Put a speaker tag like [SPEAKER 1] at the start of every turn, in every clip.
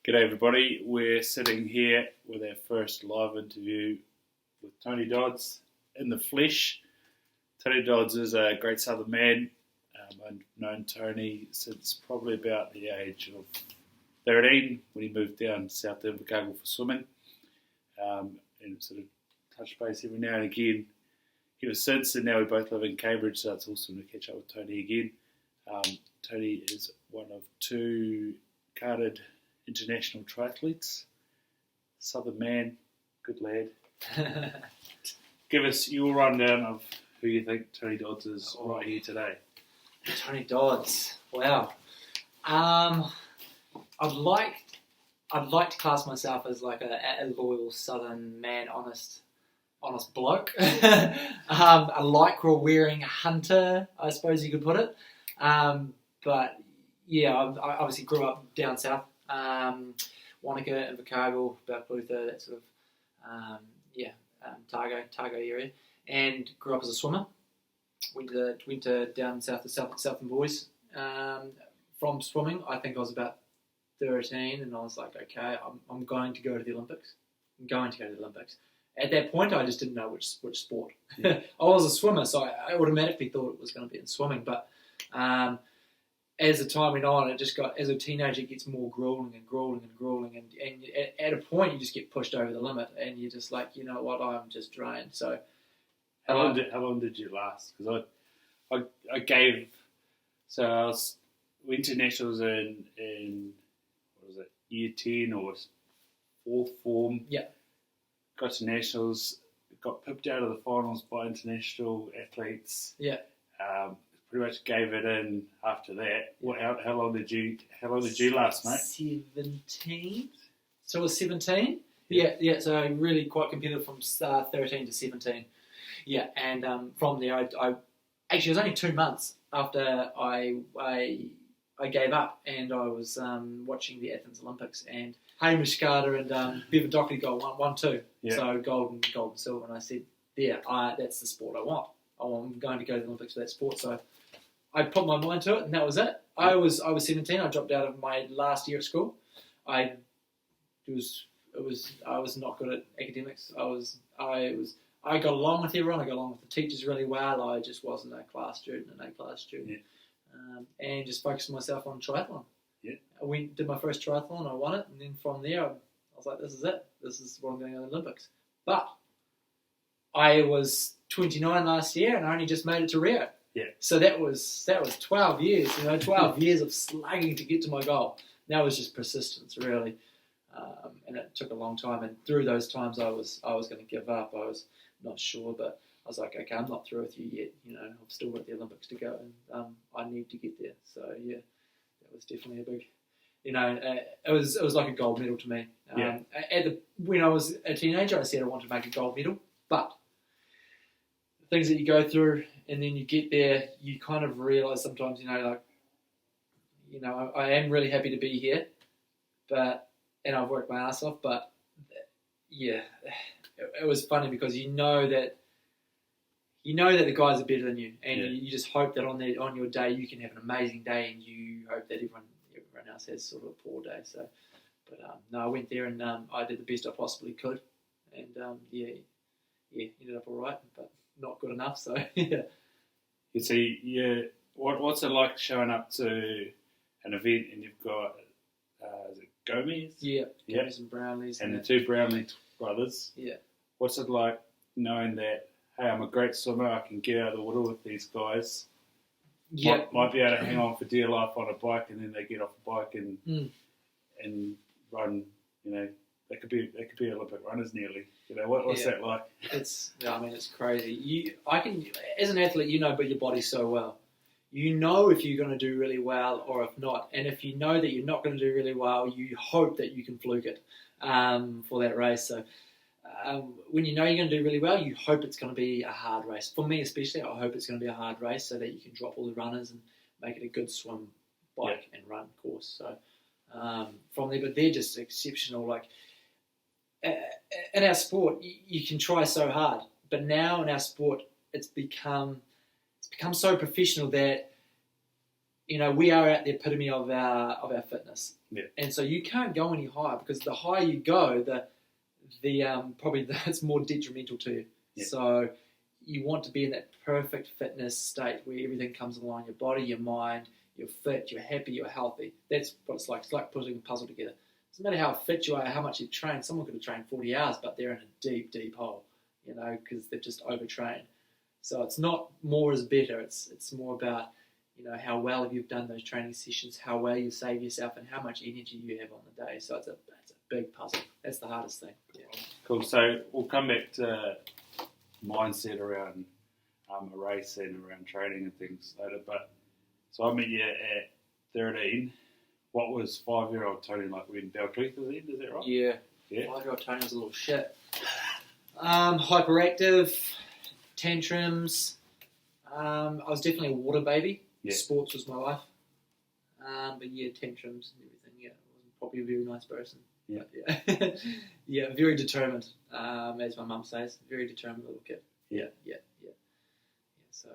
[SPEAKER 1] G'day everybody, we're sitting here with our first live interview with Tony Dodds in the flesh. Tony Dodds is a great southern man. I've known Tony since probably about the age of 13 when he moved down south to Invercargill for swimming, and sort of touch base every now and again ever since, and now we both live in Cambridge, so it's awesome to catch up with Tony again. Tony is one of two carded international triathletes, southern man, good lad. Give us your rundown of who you think Tony Dodds is right here today.
[SPEAKER 2] Tony Dodds, wow. I'd like to class myself as like a loyal southern man, honest bloke. A Lycra wearing hunter, I suppose you could put it. But yeah, I obviously grew up down south. Wanaka, Invercargill, Balclutha, that sort of, Targo area, and grew up as a swimmer. Went to down south to Southern Boys. From swimming, I think I was about 13, and I was like, okay, I'm going to go to the Olympics. At that point, I just didn't know which sport. Yeah. I was a swimmer, so I automatically thought it was going to be in swimming, but as the time went on, it just got, as a teenager, it gets more grueling, and at a point you just get pushed over the limit, and you're just like, you know what, I'm just drained. So,
[SPEAKER 1] how long did you last? Because I went to nationals in what was it, year 10 or 4th form.
[SPEAKER 2] Yeah. Got
[SPEAKER 1] to nationals, got pipped out of the finals by international athletes.
[SPEAKER 2] Yeah.
[SPEAKER 1] Pretty much gave it in after that. How long did you last, mate?
[SPEAKER 2] 17. So it was 17. Yeah. So really quite competitive from 13 to 17. Yeah, and from there, I actually it was only 2 months after I gave up, and I was watching the Athens Olympics, and Hamish Carter and Bevan Dockley got 1-2. Yeah. So gold and silver, and I said, that's the sport I want. I'm going to go to the Olympics for that sport. So I put my mind to it, and that was it. I was 17. I dropped out of my last year at school. I was not good at academics. I got along with everyone. I got along with the teachers really well. I just wasn't an A-class student. Yeah. And just focused myself on triathlon.
[SPEAKER 1] Yeah.
[SPEAKER 2] I did my first triathlon. I won it, and then from there, I was like, "This is it. This is what I'm going to go to the Olympics." But I was 29 last year, and I only just made it to Rio.
[SPEAKER 1] Yeah.
[SPEAKER 2] So that was 12 years. 12 years of slugging to get to my goal. That was just persistence, really, and it took a long time. And through those times, I was going to give up. I was not sure, but I was like, okay, I'm not through with you yet. I've still got the Olympics to go, and I need to get there. So yeah, that was definitely a big. It was like a gold medal to me.
[SPEAKER 1] Yeah.
[SPEAKER 2] When I was a teenager, I said I wanted to make a gold medal, but the things that you go through, and then you get there, you kind of realise sometimes, I am really happy to be here, and I've worked my ass off, but yeah, it was funny because you know that the guys are better than you, and you just hope that on your day you can have an amazing day, and you hope that everyone else has sort of a poor day. So, but no, I went there and I did the best I possibly could, and ended up all right, but not good enough. So yeah.
[SPEAKER 1] You see, what's it like showing up to an event and you've got is it Gomez?
[SPEAKER 2] Yeah, Gomez and Brownlees,
[SPEAKER 1] and the two Brownlee brothers.
[SPEAKER 2] Yeah.
[SPEAKER 1] What's it like knowing that, hey, I'm a great swimmer, I can get out of the water with these guys?
[SPEAKER 2] Yeah.
[SPEAKER 1] Might be able to hang on for dear life on a bike, and then they get off the bike and run. They could be Olympic runners nearly. What's that like?
[SPEAKER 2] It's crazy. I can, as an athlete, but your body so well. You know if you're going to do really well or if not, and if you know that you're not going to do really well, you hope that you can fluke it for that race. So when you know you're going to do really well, you hope it's going to be a hard race. For me especially, I hope it's going to be a hard race so that you can drop all the runners and make it a good swim, bike and run course. So from there, but they're just exceptional. Like in our sport, you can try so hard, but now in our sport, it's become so professional that we are at the epitome of our fitness.
[SPEAKER 1] Yeah.
[SPEAKER 2] And so you can't go any higher, because the higher you go, it's more detrimental to you.
[SPEAKER 1] Yeah.
[SPEAKER 2] So you want to be in that perfect fitness state where everything comes along, your body, your mind, you're fit, you're happy, you're healthy. That's what it's like. It's like putting a puzzle together. It doesn't matter how fit you are, how much you've trained. Someone could have trained 40 hours, but they're in a deep, deep hole, because they've just overtrained. So it's not more is better. It's more about, how well you've done those training sessions, how well you save yourself, and how much energy you have on the day. So it's a big puzzle. That's the hardest thing. Yeah.
[SPEAKER 1] Cool. So we'll come back to mindset around a race and around training and things later. But so I met you at 13. What was 5-year-old Tony like when Belcleuth was in? Is that right?
[SPEAKER 2] Yeah. 5-year-old Tony was a little shit. Hyperactive, tantrums. I was definitely a water baby.
[SPEAKER 1] Yeah.
[SPEAKER 2] Sports was my life. But tantrums and everything. Yeah, I wasn't probably a very nice person.
[SPEAKER 1] Yeah.
[SPEAKER 2] Yeah. Yeah, very determined, as my mum says. Very determined little kid. Yeah. So,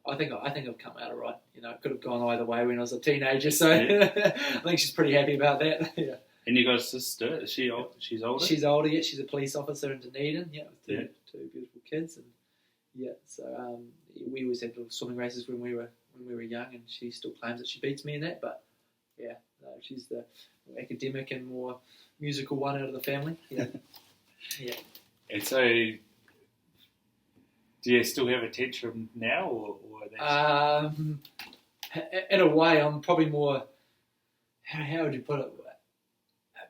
[SPEAKER 2] I think I've come out all right. It could have gone either way when I was a teenager. So I think she's pretty happy about that. Yeah.
[SPEAKER 1] And you got a sister? Is she old? She's older?
[SPEAKER 2] She's older, yeah. She's a police officer in Dunedin, with two beautiful kids. And so we always had little swimming races when we were young, and she still claims that she beats me in that. But she's the more academic and more musical one out of the family. Yeah. Yeah.
[SPEAKER 1] And so, do you still have a tantrum now, or that's...
[SPEAKER 2] in a way, I'm probably more. How would you put it?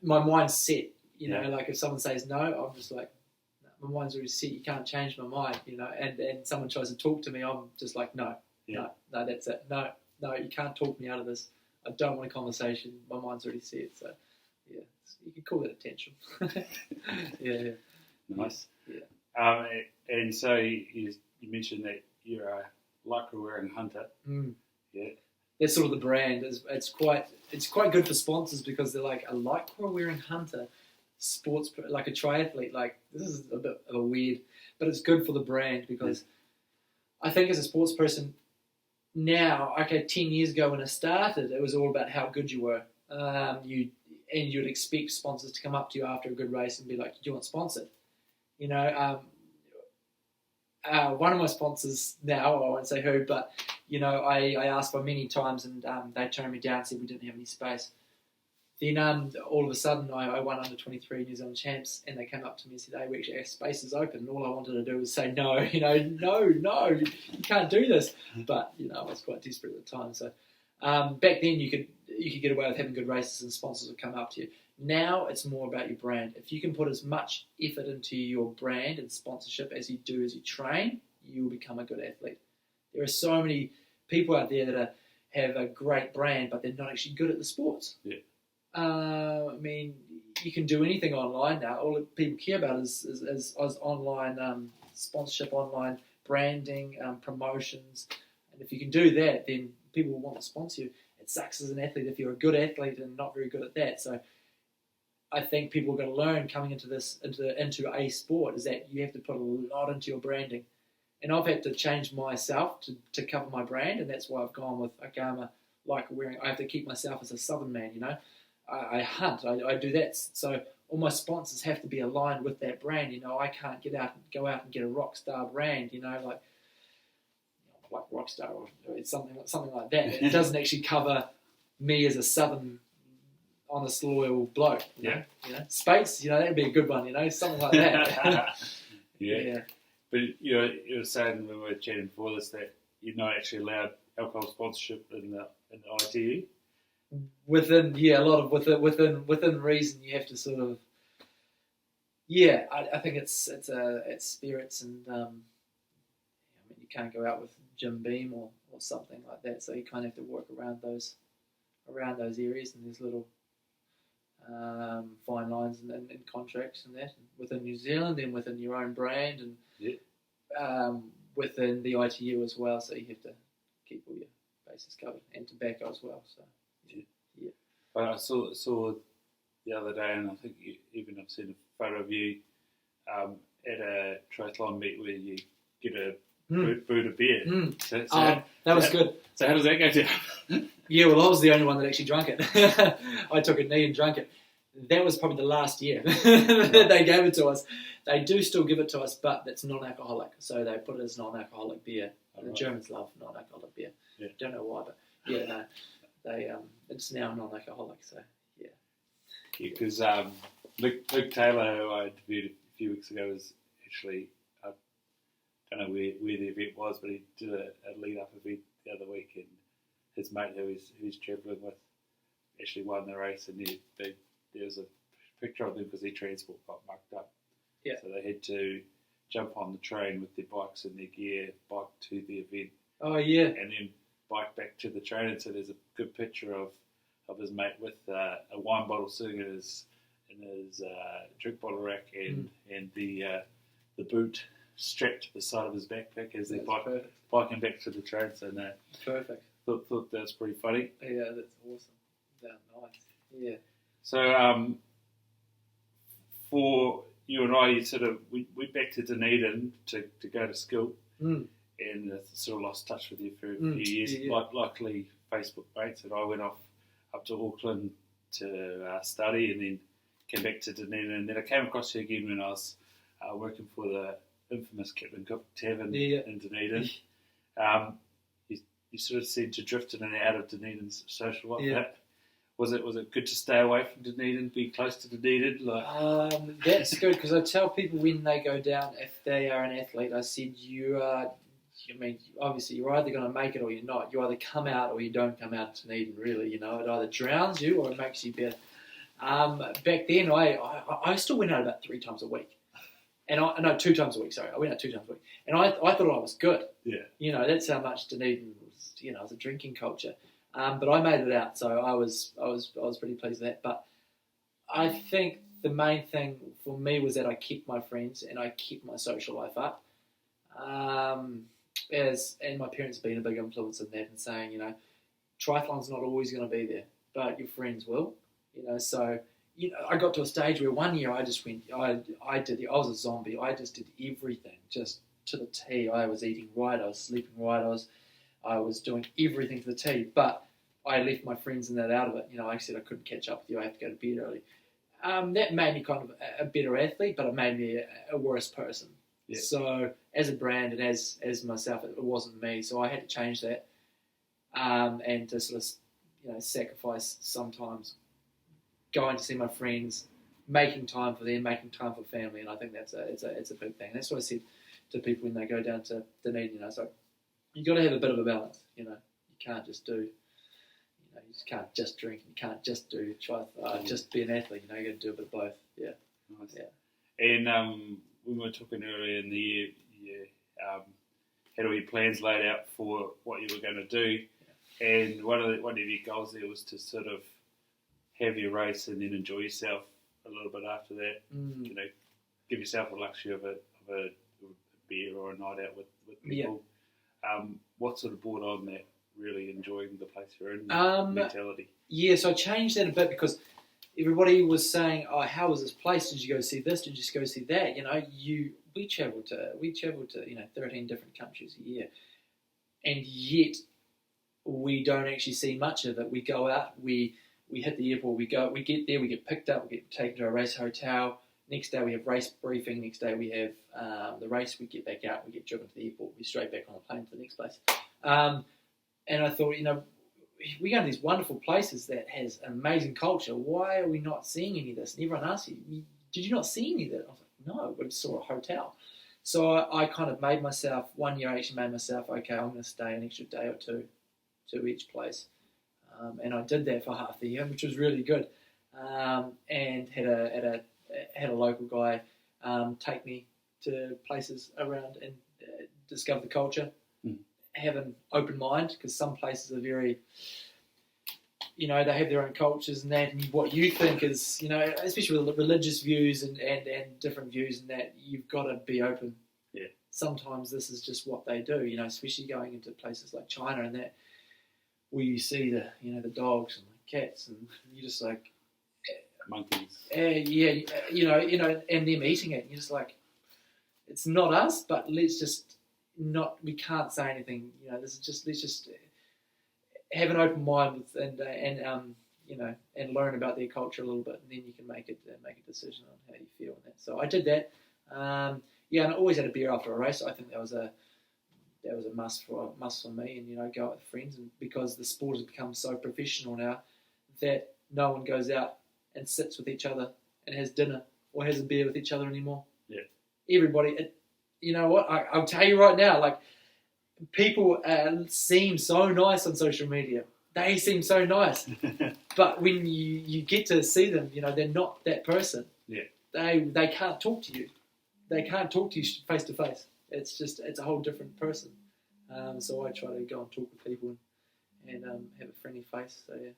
[SPEAKER 2] My mind's set. Like if someone says no, I'm just like, no, my mind's already set. You can't change my mind. And someone tries to talk to me, I'm just like, no, that's it. No, you can't talk me out of this. I don't want a conversation. My mind's already set. So, you could call that a tantrum. Yeah.
[SPEAKER 1] Nice.
[SPEAKER 2] Yeah.
[SPEAKER 1] And so you mentioned that you're a Lycra wearing hunter. Yeah.
[SPEAKER 2] That's sort of the brand. It's quite good for sponsors, because they're like, a Lycra wearing hunter, sports, like a triathlete. Like, this is a bit of a weird, but it's good for the brand, because I think as a sports person now, 10 years ago when I started, it was all about how good you were. You'd expect sponsors to come up to you after a good race and be like, "Do you want sponsored?" One of my sponsors now, I won't say who, but I asked for many times, and they turned me down, said we didn't have any space. Then all of a sudden, I won under 23 New Zealand champs, and they came up to me and said, "Hey, we actually have spaces open." And all I wanted to do was say no, no, you can't do this. But I was quite desperate at the time. So back then, you could get away with having good races, and sponsors would come up to you. Now it's more about your brand. If you can put as much effort into your brand and sponsorship as you do as you train, you will become a good athlete. There are so many people out there that have a great brand, but they're not actually good at the sports.
[SPEAKER 1] Yeah.
[SPEAKER 2] You can do anything online now. All that people care about is online sponsorship, online branding, promotions. And if you can do that, then people will want to sponsor you. It sucks as an athlete if you're a good athlete and not very good at that. So I think people are going to learn coming into a sport is that you have to put a lot into your branding. And I've had to change myself to cover my brand, and that's why I've gone with Agama, like wearing. I have to keep myself as a Southern man, I hunt, I do that. So all my sponsors have to be aligned with that brand. I can't go out and get a Rockstar brand, like Rockstar or it's something like that. It doesn't actually cover me as a Southern honest, loyal bloke. You know? Spates, that'd be a good one. Something like that.
[SPEAKER 1] Yeah. But you were saying when we were chatting before this that you're not actually allowed alcohol sponsorship in the ITU.
[SPEAKER 2] Within reason, you have to sort of. Yeah, I think it's spirits, and you can't go out with Jim Beam or something like that. So you kind of have to work around those areas, and there's little fine lines and contracts and that within New Zealand, and within your own brand, and within the ITU as well. So you have to keep all your bases covered, and tobacco as well. So yeah.
[SPEAKER 1] But I saw the other day, and I think even I've seen a photo of you at a triathlon meet where you get a boot of beer.
[SPEAKER 2] That was good.
[SPEAKER 1] So how does that go down?
[SPEAKER 2] Yeah, well, I was the only one that actually drank it. I took a knee and drank it. That was probably the last year that they gave it to us. They do still give it to us, but it's non-alcoholic. So they put it as non-alcoholic beer. The Germans love non-alcoholic beer.
[SPEAKER 1] Yeah.
[SPEAKER 2] Don't know why, but yeah, no, they it's now non-alcoholic. So yeah.
[SPEAKER 1] Yeah, because Luke Taylor, who I interviewed a few weeks ago, was actually, I don't know where the event was, but he did a lead-up event the other week, and his mate who he's travelling with actually won the race, and there was a picture of them because their transport got mucked up.
[SPEAKER 2] Yeah.
[SPEAKER 1] So they had to jump on the train with their bikes and their gear, bike to the event.
[SPEAKER 2] Oh yeah.
[SPEAKER 1] And then bike back to the train. And so there's a good picture of his mate with a wine bottle sitting in his drink bottle rack and the boot strapped to the side of his backpack as they're biking back to the train. So no,
[SPEAKER 2] perfect.
[SPEAKER 1] Thought that was pretty funny.
[SPEAKER 2] Yeah, that's awesome. That's nice. Yeah.
[SPEAKER 1] So for you and I, we went back to Dunedin to go to school, and sort of lost touch with you for a few years.
[SPEAKER 2] Yeah.
[SPEAKER 1] Luckily, Facebook mates, and I went off up to Auckland to study, and then came back to Dunedin, and then I came across you again when I was working for the infamous Captain Cook Tavern in Dunedin. You sort of seemed to drift in and out of Dunedin's social life.
[SPEAKER 2] Yeah.
[SPEAKER 1] Was it good to stay away from Dunedin, be close to Dunedin?
[SPEAKER 2] That's good, because I tell people when they go down, if they are an athlete, I said obviously you're either going to make it or you're not. You either come out or you don't come out of Dunedin, really. It either drowns you or it makes you better. Back then, I still went out about 3 times a week. And 2 times a week, sorry. I went out 2 times a week. And I thought I was good.
[SPEAKER 1] Yeah.
[SPEAKER 2] That's how much Dunedin was, it was a drinking culture. But I made it out, so I was pretty pleased with that. But I think the main thing for me was that I kept my friends and I kept my social life up. And my parents have been a big influence in that and saying, triathlon's not always going to be there, but your friends will. So I got to a stage where one year I just went, I was a zombie. I just did everything, just to the T. I was eating right, I was sleeping right, I was doing everything to the T, but I left my friends and that out of it. I said I couldn't catch up with you. I have to go to bed early. That made me kind of a better athlete, but it made me a worse person. Yeah. So as a brand and as myself, it wasn't me. So I had to change that, and to sort of sacrifice sometimes going to see my friends, making time for them, making time for family. And I think it's a big thing. That's what I said to people when they go down to Dunedin. So you got to have a bit of a balance. You can't just do. You just can't just drink. You can't just just be an athlete. You got to do a bit of both. Yeah.
[SPEAKER 1] Nice. Yeah. And when we were talking earlier in the year, you had all your plans laid out for what you were going to do, and one of your goals there was to sort of have your race and then enjoy yourself a little bit after that. Give yourself the luxury of a beer or a night out with people. Yeah. What sort of brought on that really enjoying the place you're in mentality? Yeah,
[SPEAKER 2] so I changed that a bit because everybody was saying, "Oh, how was this place? Did you go see this? Did you just go see that?" We travelled to 13 different countries a year, and yet we don't actually see much of it. We go out, we hit the airport, we get there, we get picked up, we get taken to a race hotel. Next day we have race briefing. Next day we have the race. We get back out. We get driven to the airport. We straight back on the plane to the next place. And I thought, we go to these wonderful places that has an amazing culture. Why are we not seeing any of this? And everyone asks you, did you not see any of that? I was like, no, we saw a hotel. So I kind of made myself, one year I actually made myself, okay, I'm going to stay an extra day or two to each place. And I did that for half the year, which was really good. And had a local guy take me to places around and discover the culture. Have an open mind, because some places are very, they have their own cultures and that, and what you think is, especially with religious views and different views and that, you've got to be open.
[SPEAKER 1] Yeah.
[SPEAKER 2] Sometimes this is just what they do, especially going into places like China and that, where you see the dogs and the cats, and you're just like,
[SPEAKER 1] monkeys.
[SPEAKER 2] And them eating it, and you're just like, it's not us, but let's just not. We can't say anything. This is just let's just have an open mind with, and you know, and learn about their culture a little bit, and then you can make a decision on how you feel in that. So I did that. Yeah, and I always had a beer after a race. I think that was a must for me, and you know, go out with friends, and because the sport has become so professional now that no one goes out and sits with each other and has dinner or has a beer with each other anymore.
[SPEAKER 1] Yeah,
[SPEAKER 2] everybody. You know what? I'll tell you right now, like, people seem so nice on social media. They seem so nice, but when you get to see them, you know, they're not that person.
[SPEAKER 1] Yeah,
[SPEAKER 2] they can't talk to you. They can't talk to you face to face. It's a whole different person. So I try to go and talk with people and have a friendly face. So yeah,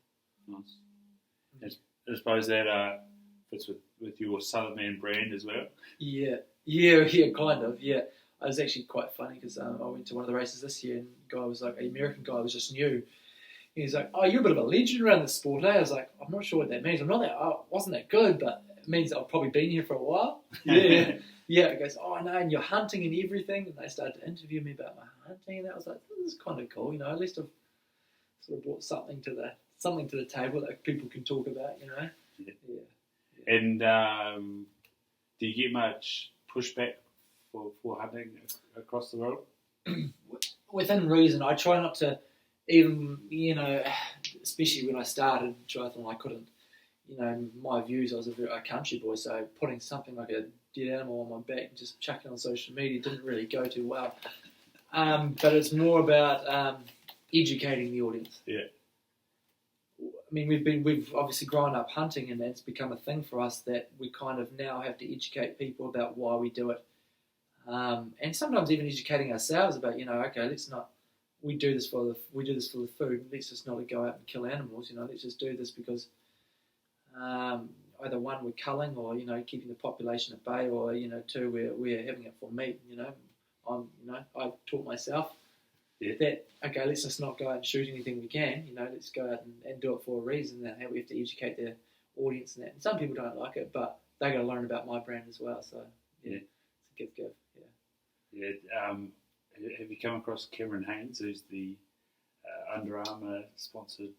[SPEAKER 1] nice. I suppose that fits with your Southern Man brand as well.
[SPEAKER 2] Yeah, kind of. Yeah, it was actually quite funny because I went to one of the races this year, and the guy was like, an American guy was just new. He's like, "Oh, you're a bit of a legend around the sport, eh?" I was like, "I'm not sure what that means. I wasn't that good, but it means I've probably been here for a while." Yeah. Yeah, it goes, "Oh, no, and you're hunting and everything." And they started to interview me about my hunting, and I was like, "This is kind of cool, you know. At least I've sort of brought something to the table that people can talk about, you know." Yeah.
[SPEAKER 1] And do you get much pushback for hunting across the world?
[SPEAKER 2] Within reason, I try not to even, you know, especially when I started triathlon, I couldn't, you know, my views, I was a country boy, so putting something like a dead animal on my back and just chucking it on social media didn't really go too well. But it's more about educating the audience.
[SPEAKER 1] Yeah.
[SPEAKER 2] I mean, we've obviously grown up hunting, and it's become a thing for us that we kind of now have to educate people about why we do it, and sometimes even educating ourselves about, you know, okay, we do this for the food. Let's just not go out and kill animals. You know, let's just do this because either one, we're culling, or, you know, keeping the population at bay, or, you know, two, we're having it for meat. You know, I've taught myself.
[SPEAKER 1] Yeah.
[SPEAKER 2] That, okay, let's just not go out and shoot anything we can, you know, let's go out and do it for a reason, and how we have to educate the audience and that. And some people don't like it, but they got to learn about my brand as well, so yeah. It's a give,
[SPEAKER 1] Yeah. Have you come across Cameron Haynes, who's the Under Armour sponsored,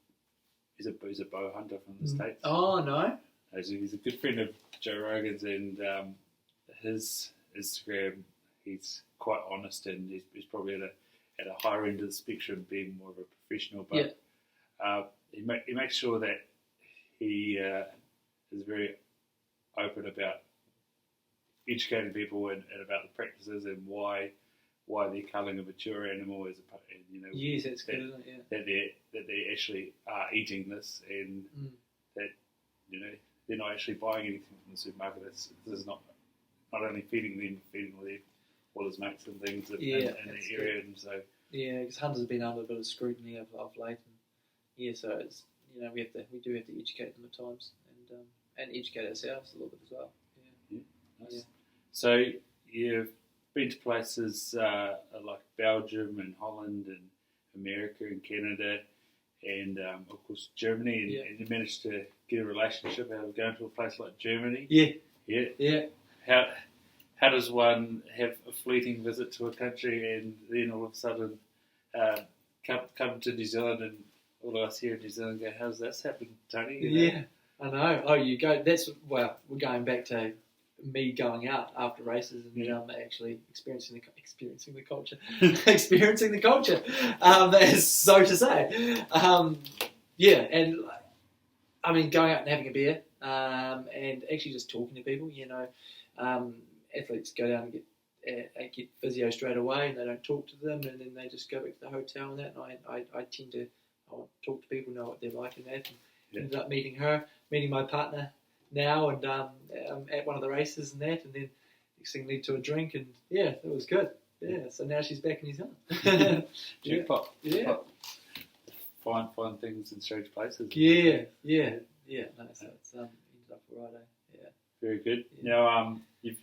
[SPEAKER 1] he's a bow hunter from the States?
[SPEAKER 2] Oh, no.
[SPEAKER 1] He's a good friend of Joe Rogan's, and his Instagram, he's quite honest, and he's probably at a higher end of the spectrum, being more of a professional, but he makes sure that he is very open about educating people and about the practices and why they're culling a mature animal, and, you know,
[SPEAKER 2] yes, that's good, isn't it? Yeah.
[SPEAKER 1] that they actually are eating this, and that, you know, they're not actually buying anything from the supermarket. This is not only feeding them, feeding all his mates and things in the area, good. And so
[SPEAKER 2] because hunters have been under a bit of scrutiny of late, and so it's, you know, we do have to educate them at times, and educate ourselves a little bit as well.
[SPEAKER 1] Yeah. Nice. Yeah. So you've been to places like Belgium and Holland and America and Canada, and of course Germany, and you managed to get a relationship out of going to a place like Germany. Yeah. How does one have a fleeting visit to a country and then all of a sudden come to New Zealand, and all of us here in New Zealand go, "How's this happened, Tony?" You know?
[SPEAKER 2] I know. Oh, you go. We're going back to me going out after races and actually experiencing the culture, experiencing the culture. That is so to say. And I mean, going out and having a beer, and actually just talking to people. You know, athletes go down and get physio straight away, and they don't talk to them, and then they just go back to the hotel and that. And I tend to talk to people, know what they're like and that. And ended up meeting my partner now, and at one of the races and that, and then next thing lead to a drink, and it was good. So now she's back in New Zealand.
[SPEAKER 1] Jackpot. Find things in strange places.
[SPEAKER 2] No, so it's ended up alright.
[SPEAKER 1] Very good. Now you've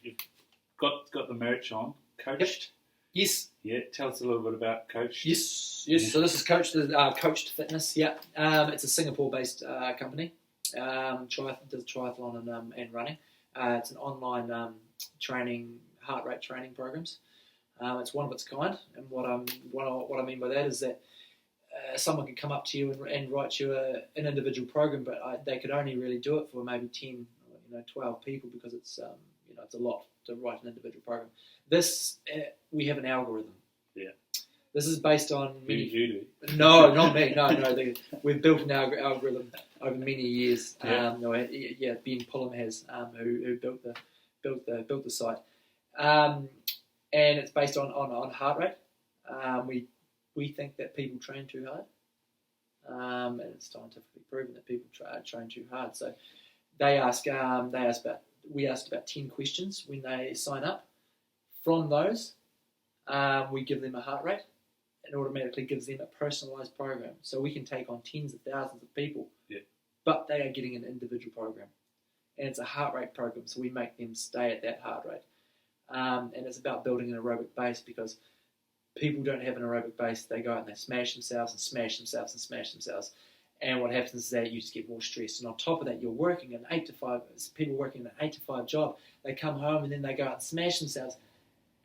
[SPEAKER 1] got the merch on. Coached.
[SPEAKER 2] Yes.
[SPEAKER 1] Yeah. Tell us a little bit about Coached.
[SPEAKER 2] Yes. So this is Coached Fitness. Yeah. It's a Singapore-based company. Does triathlon and running. It's an online heart rate training programs. It's one of its kind, and what I mean by that is that someone could come up to you and write you an individual program, but they could only really do it for maybe 10, 12 people because it's it's a lot to write an individual program. This we have an algorithm.
[SPEAKER 1] Yeah.
[SPEAKER 2] This is based on many.
[SPEAKER 1] You do.
[SPEAKER 2] No, not me. No. We've built an algorithm over many years.
[SPEAKER 1] Yeah.
[SPEAKER 2] Ben Pullum has who built the site, and it's based on heart rate. We think that people train too hard, and it's scientifically proven that people train too hard. So we asked about 10 questions when they sign up. From those, we give them a heart rate. It automatically gives them a personalised program. So we can take on tens of thousands of people, but they are getting an individual program. And it's a heart rate program, so we make them stay at that heart rate. And it's about building an aerobic base because people don't have an aerobic base. They go out and they smash themselves and smash themselves and smash themselves. And what happens is that you just get more stressed. And on top of that, you're working an 8 to 5, people working an 8 to 5 job. They come home and then they go out and smash themselves.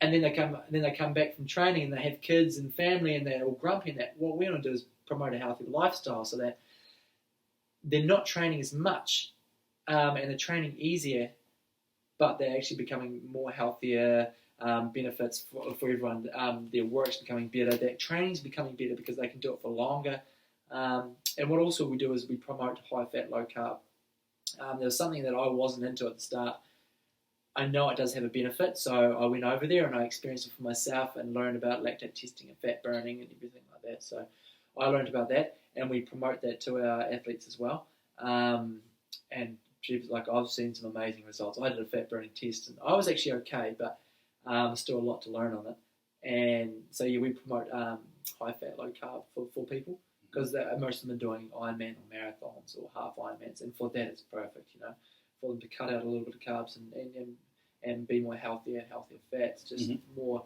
[SPEAKER 2] And then they come back from training and they have kids and family and they're all grumpy and that. What we want to do is promote a healthy lifestyle so that they're not training as much and they're training easier, but they're actually becoming more healthier, benefits for everyone. Their work's becoming better, their training's becoming better because they can do it for longer. And what also we do is we promote high fat, low carb. There was something that I wasn't into at the start. I know it does have a benefit, so I went over there and I experienced it for myself and learned about lactate testing and fat burning and everything like that. So I learned about that, and we promote that to our athletes as well. And I've seen some amazing results. I did a fat burning test, and I was actually okay, but still a lot to learn on it. And so we promote high fat, low carb for people because most of them are doing Ironman or marathons or half Ironmans, and for that it's perfect, for them to cut out a little bit of carbs and be more healthier fats, just more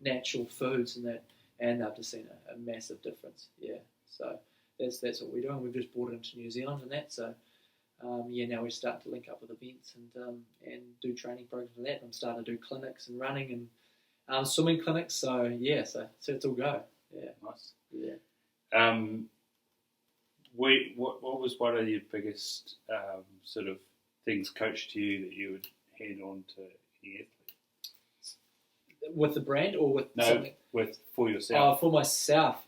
[SPEAKER 2] natural foods and that, and I've just seen a massive difference. Yeah, so that's what we're doing. We've just brought it into New Zealand and that, so now we're starting to link up with events and do training programs for that. I'm starting to do clinics and running and swimming clinics. So so it's all go. Yeah,
[SPEAKER 1] nice.
[SPEAKER 2] Yeah.
[SPEAKER 1] What was one of your biggest sort of things coached to you that you would hand on to any athlete?
[SPEAKER 2] With the brand or with something?
[SPEAKER 1] For yourself.
[SPEAKER 2] For myself.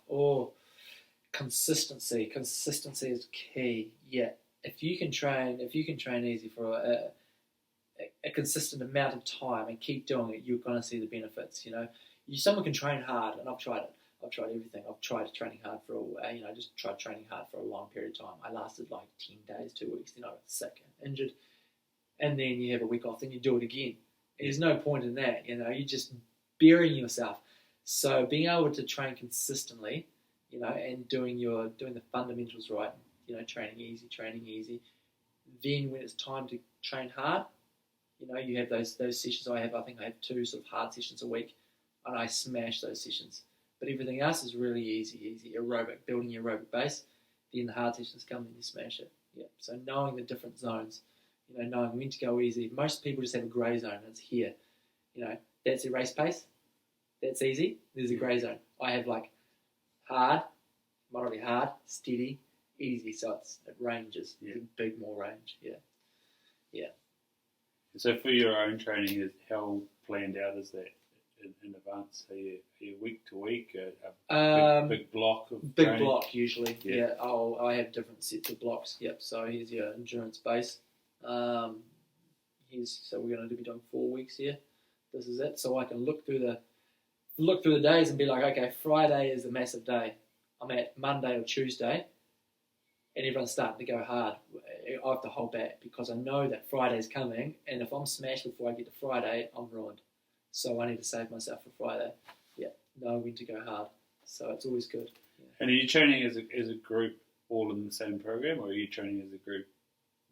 [SPEAKER 2] Consistency. Consistency is key. Yeah. If you can train easy for a consistent amount of time and keep doing it, you're going to see the benefits. Someone can train hard, and I've tried it. I've tried everything. I've tried training hard for just tried training hard for a long period of time. I lasted like 10 days, 2 weeks, then I was sick, injured, and then you have a week off, then you do it again. There's no point in that. You're just burying yourself. So being able to train consistently, and doing the fundamentals right, training easy. Then when it's time to train hard, you have those sessions. I think I have 2 sort of hard sessions a week, and I smash those sessions. But everything else is really easy aerobic, building your aerobic base. Then the hard sessions come and you smash it. Yeah. So knowing the different zones, knowing when to go easy. Most people just have a grey zone. It's here. That's your race pace. That's easy. There's a grey zone. I have like hard, moderately hard, steady, easy. So it ranges.
[SPEAKER 1] Yeah.
[SPEAKER 2] Big more range. Yeah. Yeah.
[SPEAKER 1] So for your own training, how planned out is that in advance? Are you week to week? A big block of
[SPEAKER 2] big
[SPEAKER 1] training?
[SPEAKER 2] block usually. Yeah. I have different sets of blocks. Yep. So here's your endurance base. So we're going to be doing 4 weeks here. This is it. So I can look through the days and be like, okay, Friday is a massive day. I'm at Monday or Tuesday, and everyone's starting to go hard. I have to hold back because I know that Friday's coming, and if I'm smashed before I get to Friday, I'm ruined. So I need to save myself for Friday. Yeah, know when to go hard. So it's always good. Yeah.
[SPEAKER 1] And are you training as a group all in the same program, or are you training as a group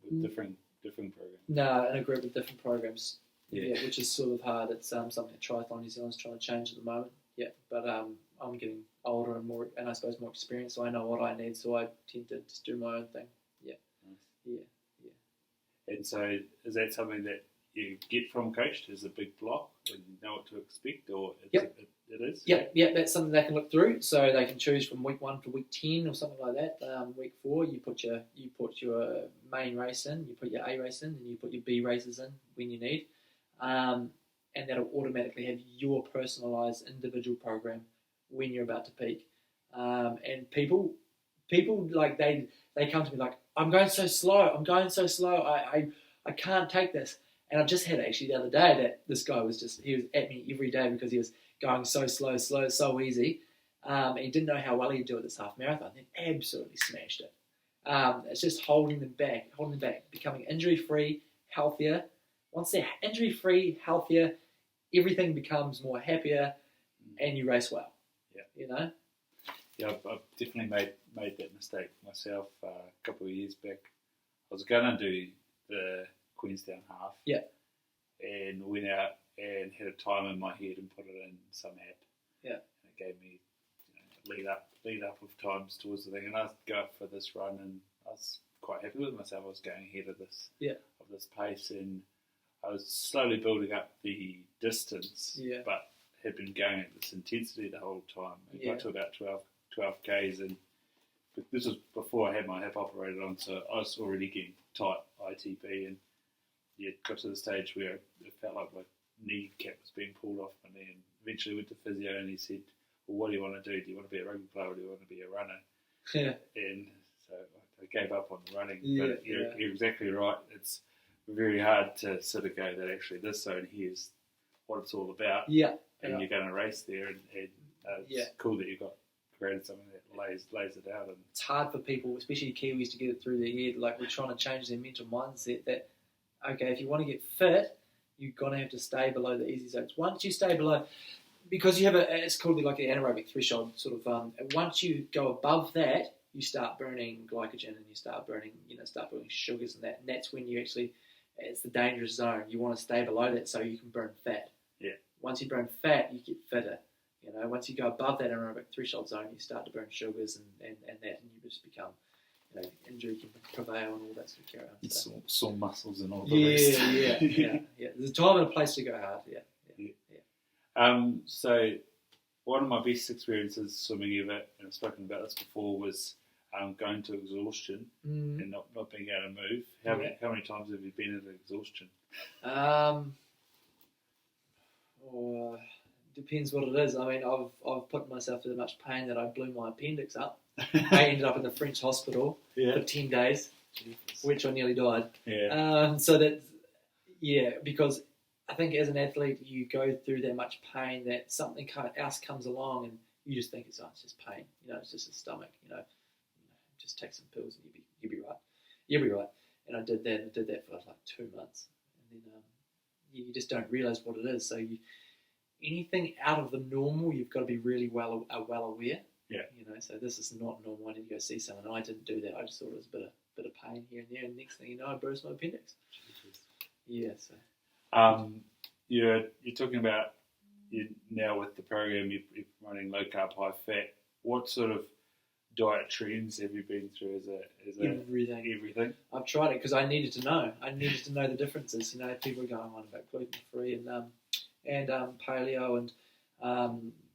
[SPEAKER 1] with different programs?
[SPEAKER 2] No, in a group with different programs. Yeah, which is sort of hard. It's something that Triathlon New Zealand's trying to change at the moment. Yeah, but I'm getting older and more, and I suppose more experienced, so I know what I need. So I tend to just do my own thing. Yeah, nice. Yeah.
[SPEAKER 1] And so, is that something that you get from coach? Is a big block and you know what to expect, or it is?
[SPEAKER 2] Yeah, that's something they can look through. So they can choose from week 1 to week 10 or something like that. Week 4, you put your main race in, you put your A race in, and you put your B races in when you need, and that'll automatically have your personalised individual program when you're about to peak. And people like they come to me like, I'm going so slow. I can't take this. And I just had actually the other day that this guy he was at me every day because he was going so slow, so easy. He didn't know how well he'd do at this half marathon. He absolutely smashed it. It's just holding them back, becoming injury-free, healthier. Once they're injury-free, healthier, everything becomes more happier and you race well.
[SPEAKER 1] Yeah.
[SPEAKER 2] You know?
[SPEAKER 1] Yeah, I've definitely made that mistake myself a couple of years back. I was going to do the Queenstown half.
[SPEAKER 2] Yeah.
[SPEAKER 1] And went out and had a time in my head and put it in some app.
[SPEAKER 2] Yeah.
[SPEAKER 1] And it gave me lead up of times towards the thing. And I go up for this run and I was quite happy with myself. I was going ahead of this pace and I was slowly building up the distance, but had been going at this intensity the whole time. I got to about 12 Ks and this was before I had my hip operated on, so I was already getting tight ITP and it got to the stage where it felt like my knee cap was being pulled off my knee, and eventually went to physio and he said, well, what do you want to do? Do you want to be a rugby player or do you want to be a runner?
[SPEAKER 2] Yeah.
[SPEAKER 1] And so I gave up on the running.
[SPEAKER 2] Yeah,
[SPEAKER 1] but you're exactly right. It's very hard to sort of go that actually this zone here is what it's all about.
[SPEAKER 2] Yeah.
[SPEAKER 1] And you're going to race there and it's cool that you've created something that lays it out. And
[SPEAKER 2] it's hard for people, especially Kiwis, to get it through their head. Like, we're trying to change their mental mindset that, okay, if you want to get fit, you're going to have to stay below the easy zones. Once you stay below, because you have it's called like an anaerobic threshold sort of. Once you go above that, you start burning glycogen and you start burning sugars and that. And that's when you actually, it's the dangerous zone. You want to stay below that so you can burn fat.
[SPEAKER 1] Yeah.
[SPEAKER 2] Once you burn fat, you get fitter. You know, once you go above that anaerobic threshold zone, you start to burn sugars and that, and you just become, injury can prevail and all that sort of carry on.
[SPEAKER 1] So. Sore muscles and all the rest.
[SPEAKER 2] Yeah. There's a time and a place to go hard. Yeah.
[SPEAKER 1] So one of my best experiences swimming ever, and I've spoken about this before, was going to exhaustion and not being able to move. How many times have you been at exhaustion?
[SPEAKER 2] Depends what it is. I mean, I've put myself through much pain that I blew my appendix up. I ended up in the French hospital for 10 days, which I nearly died. Yeah. Because I think as an athlete, you go through that much pain that something else comes along and you just think it's just pain. It's just a stomach. Just take some pills and you'll be right. You'll be right. And I did that for like 2 months, and then you just don't realise what it is. So anything out of the normal, you've got to be really well aware. Yeah. So this is not normal. I need to go see someone. I didn't do that. I just thought it was a bit of pain here and there. And next thing you know, I burst my appendix. Jesus. Yeah. So.
[SPEAKER 1] You're talking about now with the program. You're running low carb, high fat. What sort of diet trends have you been through? As everything.
[SPEAKER 2] I've tried it because I needed to know. I needed to know the differences. People are going on about gluten free and paleo and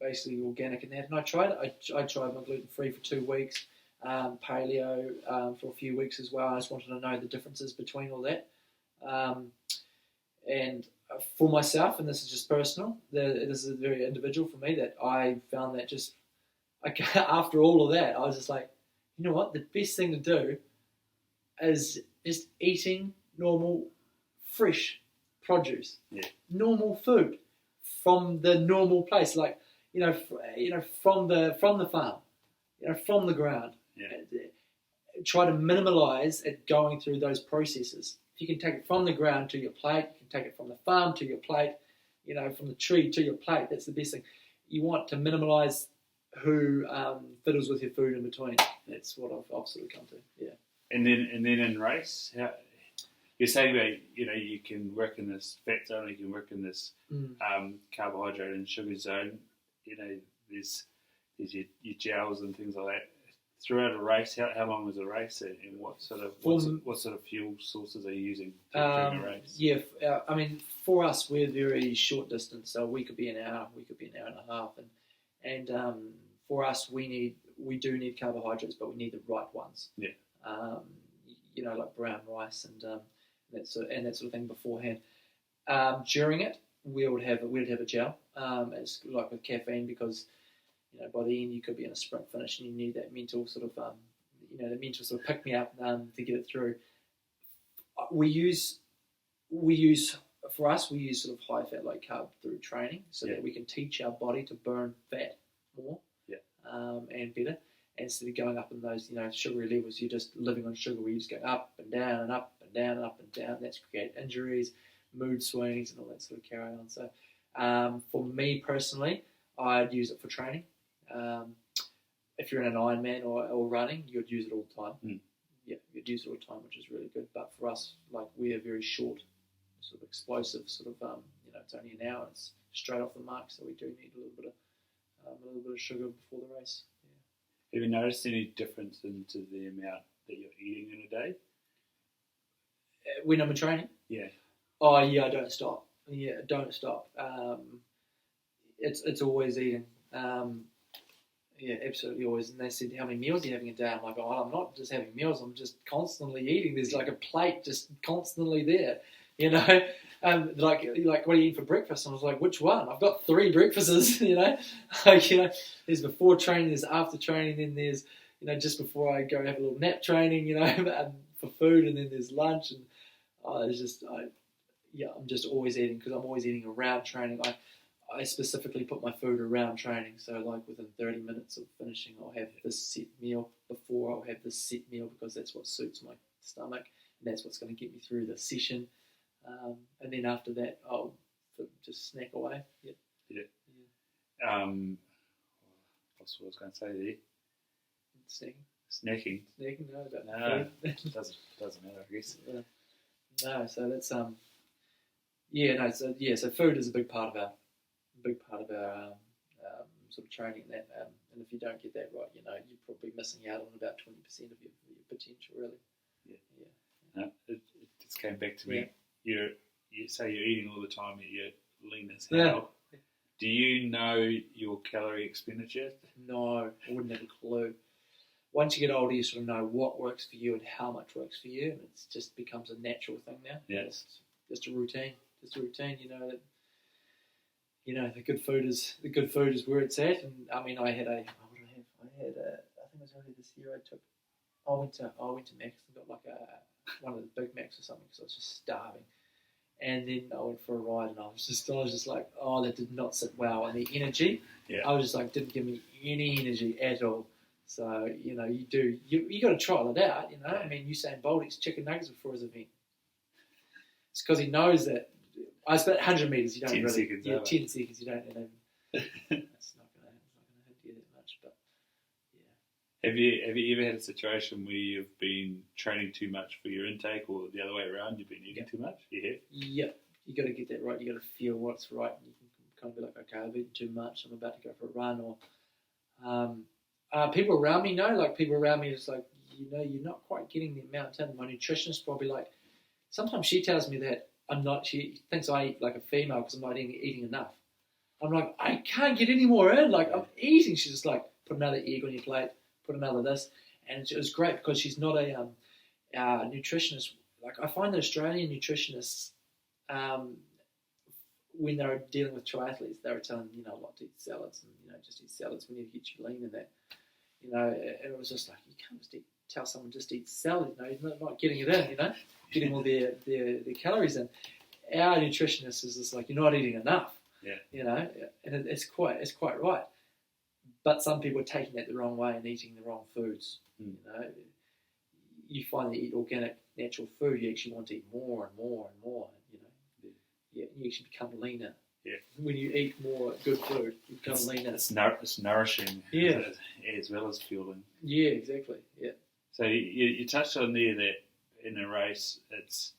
[SPEAKER 2] basically organic and that. And I tried it. I tried my gluten free for 2 weeks, paleo for a few weeks as well. I just wanted to know the differences between all that. And for myself, and this is just personal, this is very individual for me, that I found that just after all of that, I was just like, you know what? The best thing to do is just eating normal, fresh produce, normal food from the normal place, like from the farm, from the ground. Try to minimalise it going through those processes. If you can take it from the ground to your plate, you can take it from the farm to your plate, from the tree to your plate. That's the best thing. You want to minimalise who fiddles with your food in between. That's what I've sort of come to. Yeah.
[SPEAKER 1] And then in race, you're saying that you can work in this fat zone, you can work in this carbohydrate and sugar zone. There's your gels and things like that. throughout a race, how long is a race, and what sort of fuel sources are you using during a race?
[SPEAKER 2] Yeah, I mean, for us, we're very short distance, so we could be an hour, we could be an hour and a half, and for us, we do need carbohydrates, but we need the right ones.
[SPEAKER 1] Yeah.
[SPEAKER 2] Like brown rice and that sort of thing beforehand. During it, we'd have a gel. It's like with caffeine because by the end you could be in a sprint finish and you need that mental sort of pick me up to get it through. We use sort of high fat, low carb through training so that we can teach our body to burn fat more and better. Instead of going up in those sugary levels, you're just living on sugar where you just go up and down and up and down and up and down. That's create injuries, mood swings, and all that sort of carry on. So for me personally, I'd use it for training. If you're in an Ironman or running, you'd use it all the time. Yeah, you'd use it all the time, which is really good. But for us, like, we are very short, sort of explosive, sort of it's only an hour. It's straight off the mark, so we do need a little bit of sugar before the race.
[SPEAKER 1] Have you noticed any difference into the amount that you're eating in a day?
[SPEAKER 2] When I'm in training?
[SPEAKER 1] Yeah.
[SPEAKER 2] Oh, yeah, I don't stop. Yeah, don't stop. It's always eating. Yeah, absolutely always. And they said, how many meals are you having a day? I'm like, oh, I'm not just having meals. I'm just constantly eating. There's like a plate just constantly there, like, what are you eating for breakfast? And I was like, which one? I've got 3 breakfasts, There's before training, there's after training, then there's, just before I go have a little nap training, for food, and then there's lunch, and I'm just always eating because I'm always eating around training. I specifically put my food around training, so like within 30 minutes of finishing, I'll have this set meal. Before, I'll have this set meal because that's what suits my stomach, and that's what's going to get me through the session. And then after that, I'll just snack away. Yeah.
[SPEAKER 1] What's what I was going to say there?
[SPEAKER 2] Snacking.
[SPEAKER 1] Snacking?
[SPEAKER 2] No,
[SPEAKER 1] doesn't matter, I guess.
[SPEAKER 2] No, so that's so food is a big part of our sort of training and that. And if you don't get that right, you're probably missing out on about 20% of your potential, really. Yeah.
[SPEAKER 1] No, it just came back to me. You say you're eating all the time, and you're lean as hell.
[SPEAKER 2] Yeah.
[SPEAKER 1] Do you know your calorie expenditure?
[SPEAKER 2] No, I wouldn't have a clue. Once you get older, you sort of know what works for you and how much works for you, and it just becomes a natural thing now.
[SPEAKER 1] Yeah.
[SPEAKER 2] It's just a routine. That the good food is where it's at. And I mean, I think it was earlier this year. I went to Mac's and got like one of the Big Macs or something because I was just starving. And then I went for a ride, and I was just like, oh, that did not sit well. And the energy, I was just like, didn't give me any energy at all. So you got to trial it out. I mean, Usain Bolt eats chicken nuggets before his event. It's because he knows that. I spent 100 meters. You don't
[SPEAKER 1] 10
[SPEAKER 2] really.
[SPEAKER 1] Seconds,
[SPEAKER 2] 10 seconds. You don't. It's not going to hit you that much, but yeah.
[SPEAKER 1] Have you ever had a situation where you've been training too much for your intake, or the other way around, you've been eating too much? You have?
[SPEAKER 2] Yeah, you got to get that right. You got to feel what's right. You can kind of be like, okay, I've eaten too much. I'm about to go for a run, or people around me know. Like people around me, it's like you're not quite getting the amount in. My nutritionist probably like. Sometimes she tells me that I'm not. She thinks I eat like a female because I'm not eating enough. I'm like, I can't get any more in. Like I'm eating. She's just like, put another egg on your plate. Put another this, and it was great because she's not a nutritionist. Like I find that Australian nutritionists, when they were dealing with triathletes, they were telling them, not to eat salads and just eat salads. We need to get you lean in that. And it was just like you can't just tell someone just to eat salad. You're not getting it in. Getting all their calories in. Our nutritionist is just like you're not eating enough.
[SPEAKER 1] Yeah.
[SPEAKER 2] And it's quite right. But some people are taking that the wrong way and eating the wrong foods. You find that you eat organic, natural food, you actually want to eat more and more and more. You actually become leaner.
[SPEAKER 1] Yeah.
[SPEAKER 2] When you eat more good food, you become leaner.
[SPEAKER 1] It's nourishing. As well as fueling.
[SPEAKER 2] Yeah, exactly. Yeah.
[SPEAKER 1] So you touched on there that in a race, it's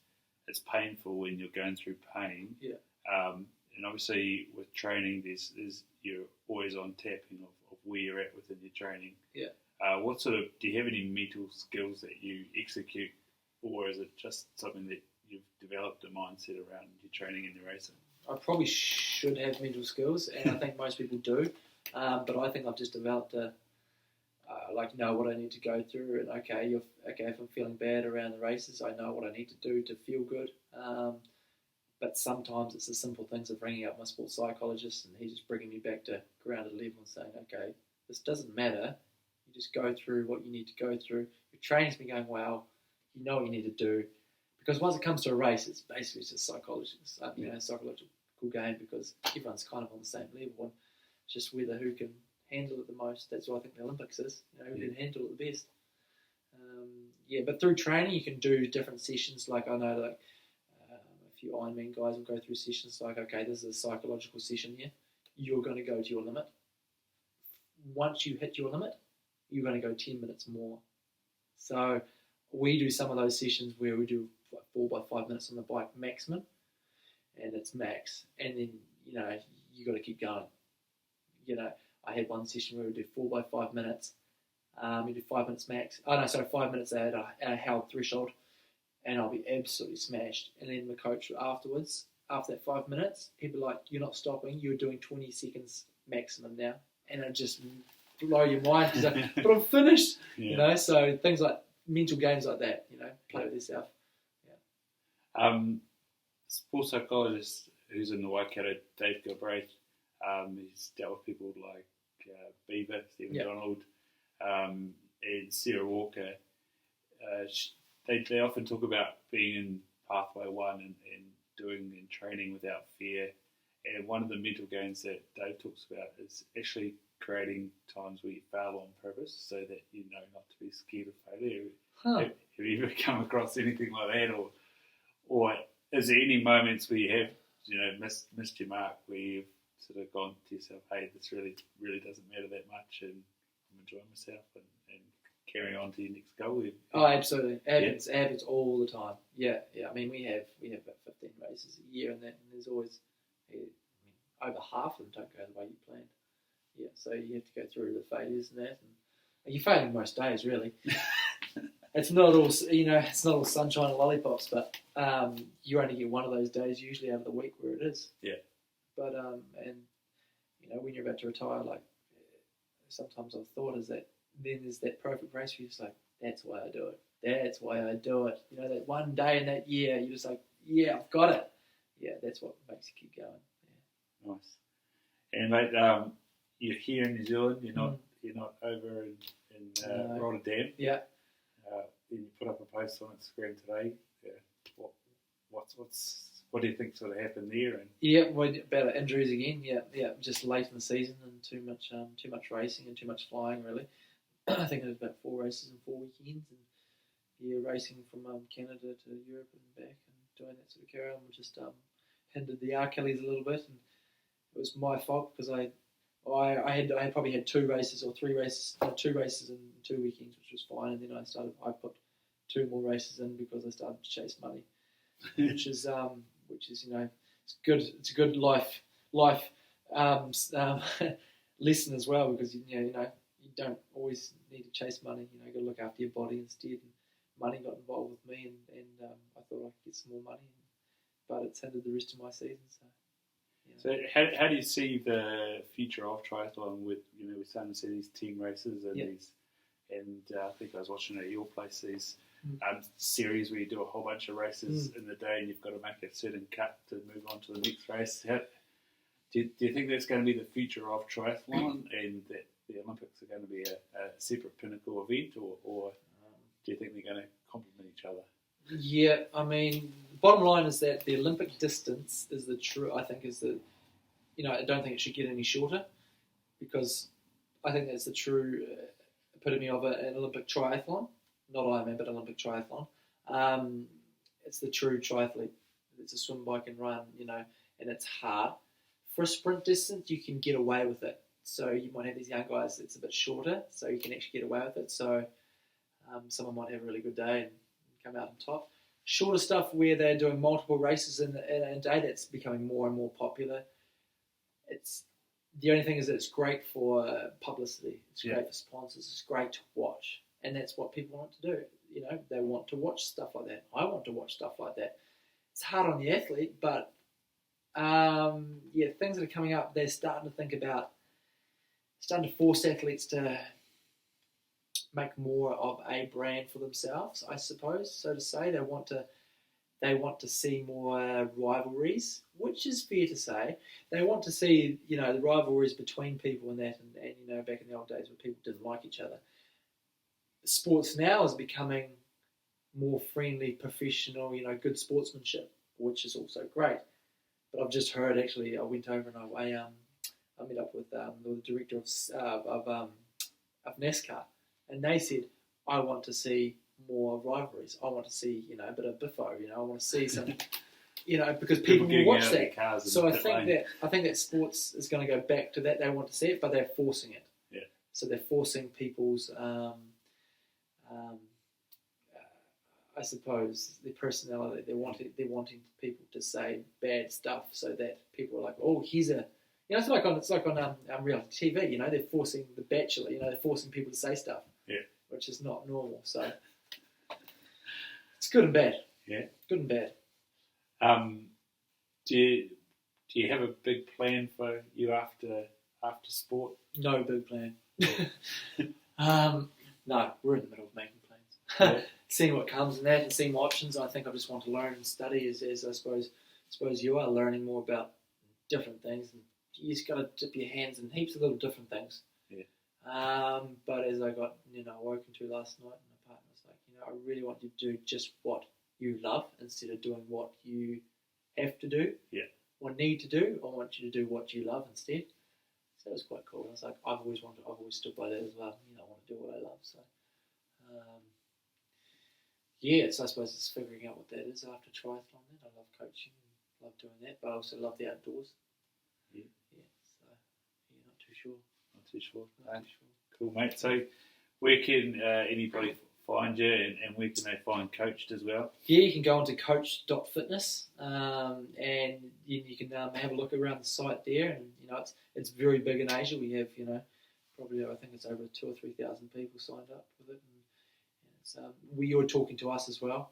[SPEAKER 1] painful when you're going through pain.
[SPEAKER 2] Yeah.
[SPEAKER 1] And obviously with training, there's you're always on tapping of where you're at within your training.
[SPEAKER 2] Yeah.
[SPEAKER 1] What sort of, do you have any mental skills that you execute, or is it just something that you've developed a mindset around your training and your racing?
[SPEAKER 2] I probably should have mental skills, and I think most people do. But I think I've just developed know what I need to go through, and okay, if I'm feeling bad around the races, I know what I need to do to feel good. But sometimes it's the simple things of ringing up my sports psychologist, and he's just bringing me back to grounded level and saying, okay, this doesn't matter. You just go through what you need to go through. Your training's been going well. You know what you need to do. Because once it comes to a race, it's basically just psychological game, because everyone's kind of on the same level, and it's just whether who can handle it the most. That's what I think the Olympics is. Who can handle it the best. But through training, you can do different sessions. Like I know, a few Ironman guys will go through sessions like, okay, this is a psychological session here. You're going to go to your limit. Once you hit your limit, you're going to go 10 minutes more. So we do some of those sessions where we do like 4 by 5 minutes on the bike maximum, and it's max. And then, you got to keep going. I had one session where we did 4 by 5 minutes. We did 5 minutes max. 5 minutes at a held threshold, and I'll be absolutely smashed. And then the coach afterwards, after that 5 minutes, he'd be like, "You're not stopping. You're doing 20 seconds maximum now," and it just blow your mind. But I'm finished.
[SPEAKER 1] Yeah.
[SPEAKER 2] So things like mental games like that. Play with yourself. Yeah.
[SPEAKER 1] Sports psychologist who's in the Waikato, Dave Galbraith. He's dealt with people like Beaver, Stephen Donald, and Sarah Walker. They often talk about being in Pathway 1 and doing and training without fear. And one of the mental games that Dave talks about is actually creating times where you fail on purpose so that you know not to be scared of failure. Have you ever come across anything like that? Or is there any moments where you have missed your mark, where you've sort of gone to yourself, hey, this really doesn't matter that much, and I'm enjoying myself and carrying on to your next goal?
[SPEAKER 2] Oh, absolutely. It happens all the time. Yeah. I mean, we have about 15 races a year, and there's always, over half of them don't go the way you planned. Yeah, so you have to go through the failures and that, and you're failing most days, really. It's not all, it's not all sunshine and lollipops, but you only get one of those days usually out of the week where it is. Yeah. But when you're about to retire, like sometimes I've thought is that then there's that perfect race where you're just like, that's why I do it. That's why I do it. That one day in that year, you're just like, yeah, I've got it. Yeah, that's what makes you keep going. Yeah.
[SPEAKER 1] Nice. And mate, you're here in New Zealand. You're not over in Rotterdam.
[SPEAKER 2] Yeah.
[SPEAKER 1] You put up a post on Instagram today. Yeah. What do you think sort of happened there?
[SPEAKER 2] About injuries again. Yeah, just late in the season and too much racing and too much flying, really. I think it was about 4 races in 4 weekends, and racing from Canada to Europe and back and doing that sort of carry on, just hindered the Achilles a little bit, and it was my fault because I had probably had 2 races or 3 races, 2 races in 2 weekends, which was fine, and then I put 2 more races in because I started to chase money, which is it's good. It's a good life lesson as well, because you don't always need to chase money. You got to look after your body instead. And money got involved with me, and I thought I could get some more money, but it's hindered the rest of my season.
[SPEAKER 1] So how do you see the future of triathlon with, we're starting to see these team races and these, and I think I was watching at your place, these series where you do a whole bunch of races in the day and you've got to make a certain cut to move on to the next race. Do you think that's going to be the future of triathlon and that the Olympics are going to be a separate pinnacle event, or do you think they're going to complement each other?
[SPEAKER 2] Yeah, I mean, the bottom line is that the Olympic distance is I don't think it should get any shorter, because I think that's the true epitome of an Olympic triathlon. Not Ironman, but Olympic triathlon. It's the true triathlete. It's a swim, bike and run, and it's hard. For a sprint distance, you can get away with it. So you might have these young guys, it's a bit shorter, so you can actually get away with it. So someone might have a really good day and come out on top. Shorter stuff where they're doing multiple races in a day, that's becoming more and more popular. the only thing is that it's great for publicity. It's
[SPEAKER 1] Yeah.
[SPEAKER 2] great for sponsors. It's great to watch, and that's what people want to do. You know, they want to watch stuff like that. I want to watch stuff like that. It's hard on the athlete, but things that are coming up, they're starting to force athletes to make more of a brand for themselves, I suppose, so to say. They want to see more rivalries, which is fair to say. They want to see, the rivalries between people and that, and back in the old days when people didn't like each other. Sports now is becoming more friendly, professional, good sportsmanship, which is also great. But I've just heard, actually, I went over and I met up with the director of NASCAR, and they said, I want to see more rivalries. I want to see, a bit of biffo. I want to see some, because people will watch that. So I think that sports is going to go back to that. They want to see it, but they're forcing it.
[SPEAKER 1] Yeah.
[SPEAKER 2] So they're forcing people's, I suppose, their personality. They're wanting people to say bad stuff, so that people are like, oh, he's a. It's like on reality TV. They're forcing The Bachelor. They're forcing people to say stuff.
[SPEAKER 1] Yeah.
[SPEAKER 2] Which is not normal. So it's good and bad.
[SPEAKER 1] Yeah.
[SPEAKER 2] Good and bad.
[SPEAKER 1] Do you have a big plan for you after sport?
[SPEAKER 2] No big plan. No, we're in the middle of making plans.
[SPEAKER 1] Yeah.
[SPEAKER 2] Seeing what comes in that and seeing my options. I think I just want to learn and study as I suppose you are learning more about different things. And you just got to dip your hands in heaps of little different things.
[SPEAKER 1] Yeah.
[SPEAKER 2] But as I got woken to last night, and my partner was like, I really want you to do just what you love instead of doing what you have to do.
[SPEAKER 1] Yeah.
[SPEAKER 2] Or need to do. I want you to do what you love instead. So it was quite cool. I was like, I've always stood by that as well. I want to do what I love. So, so I suppose it's figuring out what that is after triathlon. Then I love coaching and love doing that, but I also love the outdoors.
[SPEAKER 1] Yeah.
[SPEAKER 2] So not too sure.
[SPEAKER 1] Not too sure.
[SPEAKER 2] Not too sure.
[SPEAKER 1] Cool, mate. So where can anybody find you, and where can they find Coached as well?
[SPEAKER 2] Yeah, you can go onto coach.fitness, and you can have a look around the site there. And it's very big in Asia. We have probably I think it's over 2,000 or 3,000 people signed up with it. And you're talking to us as well.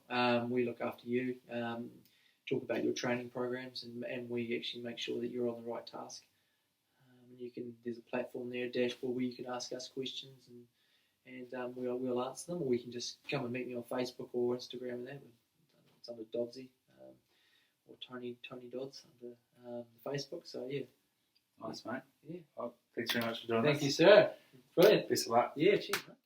[SPEAKER 2] We look after you, talk about your training programs, and we actually make sure that you're on the right task. There's a platform there, a dashboard, where you can ask us questions, and we'll answer them, or we can just come and meet me on Facebook or Instagram and that. It's under Doddsy, or Tony Dodds under Facebook. So yeah.
[SPEAKER 1] Nice, mate.
[SPEAKER 2] Yeah.
[SPEAKER 1] Well, thanks very much for doing
[SPEAKER 2] Thank you, sir. Brilliant.
[SPEAKER 1] Best of luck.
[SPEAKER 2] Yeah, cheers, mate.